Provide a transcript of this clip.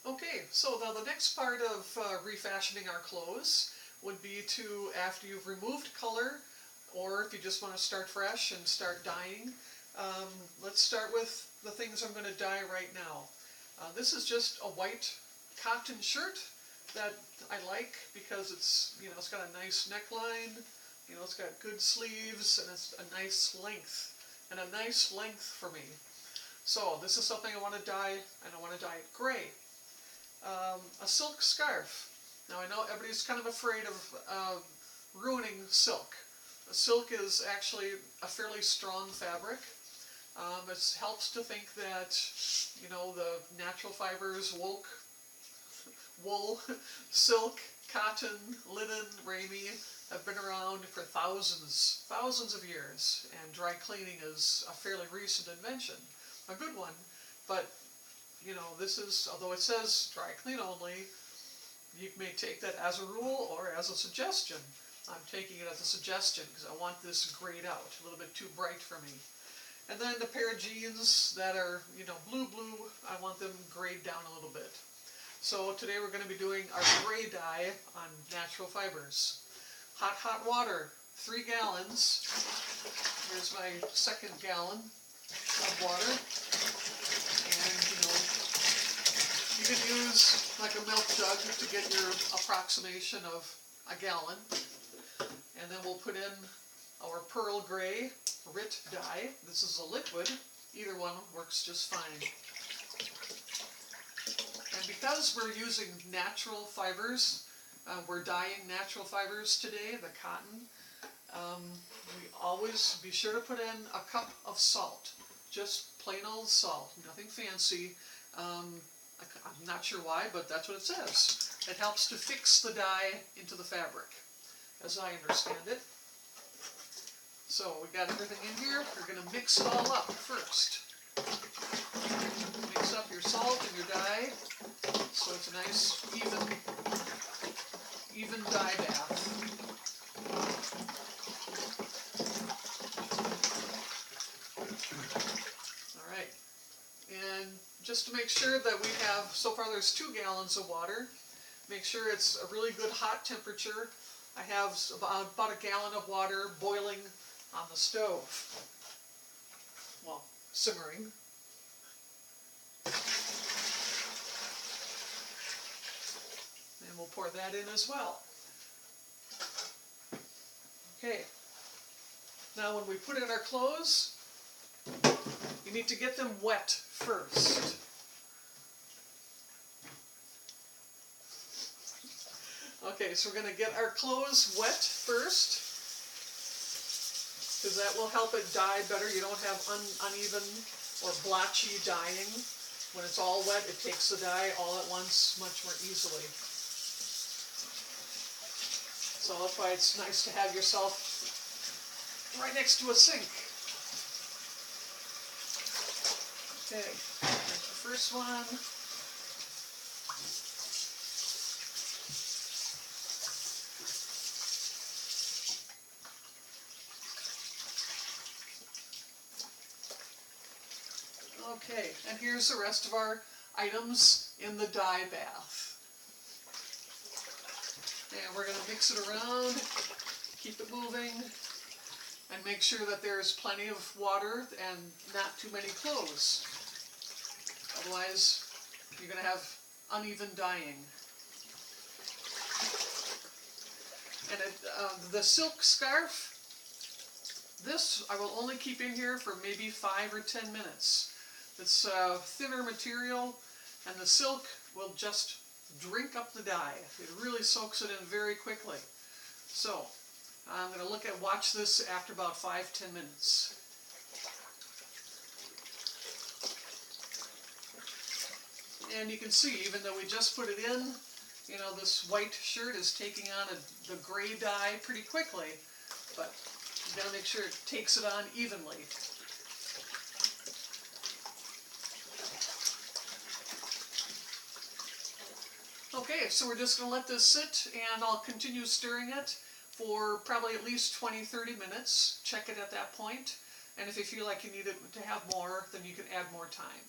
Okay, so now the next part of refashioning our clothes would be to, after you've removed color, or if you just want to start fresh and start dyeing, let's start with the things I'm going to dye right now. This is just a white cotton shirt that I like because it's, it's got a nice neckline, it's got good sleeves, and it's a nice length, and a nice length for me. So this is something I want to dye, and I want to dye it gray. A silk scarf. Now I know everybody's kind of afraid of ruining silk. Silk is actually a fairly strong fabric. It helps to think that, the natural fibers, wool, silk, cotton, linen, ramie, have been around for thousands of years, and dry cleaning is a fairly recent invention. A good one, but this is, although it says dry clean only, you may take that as a rule or as a suggestion. I'm taking it as a suggestion because I want this grayed out, a little bit too bright for me. And then the pair of jeans that are, blue, I want them grayed down a little bit. So today we're going to be doing our gray dye on natural fibers. Hot water, 3 gallons. Here's my second gallon of water. And, you can use like a milk jug to get your approximation of a gallon. And then we'll put in our pearl gray RIT dye. This is a liquid. Either one works just fine. And because we're using natural fibers, we're dyeing natural fibers today, the cotton, we always be sure to put in a cup of salt. Just plain old salt, nothing fancy. I'm not sure why, but that's what it says. It helps to fix the dye into the fabric, as I understand it. So we got everything in here. We're going to mix it all up first. Mix up your salt and your dye so it's a nice even dye bath. All right, and just to make sure that we have, so far there's 2 gallons of water. Make sure it's a really good hot temperature. I have about a gallon of water boiling on the stove. Well, simmering. And we'll pour that in as well. Okay. Now when we put in our clothes, you need to get them wet first. Okay, so we're going to get our clothes wet first, because that will help it dye better. You don't have uneven or blotchy dyeing. When it's all wet, it takes the dye all at once much more easily. So that's why it's nice to have yourself right next to a sink. Okay, there's the first one. Okay, and here's the rest of our items in the dye bath. And we're going to mix it around, keep it moving, and make sure that there's plenty of water and not too many clothes. Otherwise, you're going to have uneven dyeing. And the silk scarf, this I will only keep in here for maybe 5 or 10 minutes. It's thinner material, and the silk will just drink up the dye. It really soaks it in very quickly. So I'm going to watch this after about 5-10 minutes. And you can see, even though we just put it in, this white shirt is taking on the gray dye pretty quickly, but you got to make sure it takes it on evenly. Okay, so we're just going to let this sit, and I'll continue stirring it for probably at least 20-30 minutes. Check it at that point, and if you feel like you need it to have more, then you can add more time.